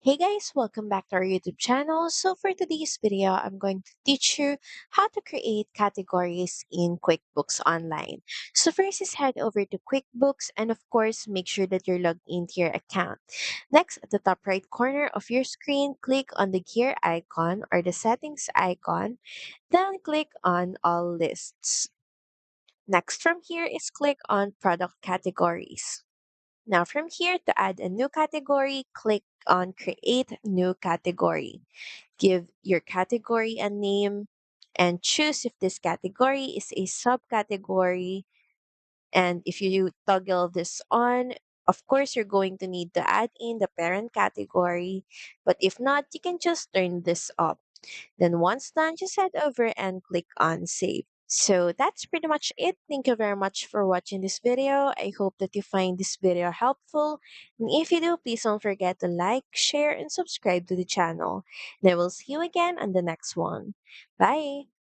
Hey guys, welcome back to our YouTube channel. So for today's video, I'm going to teach you how to create categories in QuickBooks Online. So first is head over to QuickBooks and of course, make sure that you're logged into your account. Next, at the top right corner of your screen, click on the gear icon or the settings icon, then click on all lists. Next from here is click on product categories. Now from here to add a new category, click on create new category. Give your category a name and choose if this category is a subcategory. And if you toggle this on, of course, you're going to need to add in the parent category. But if not, you can just turn this off. Then once done, just head over and click on save. So that's pretty much it. Thank you very much for watching this video. I hope that you find this video helpful. And if you do, please don't forget to like, share, and subscribe to the channel. And I will see you again on the next one. Bye!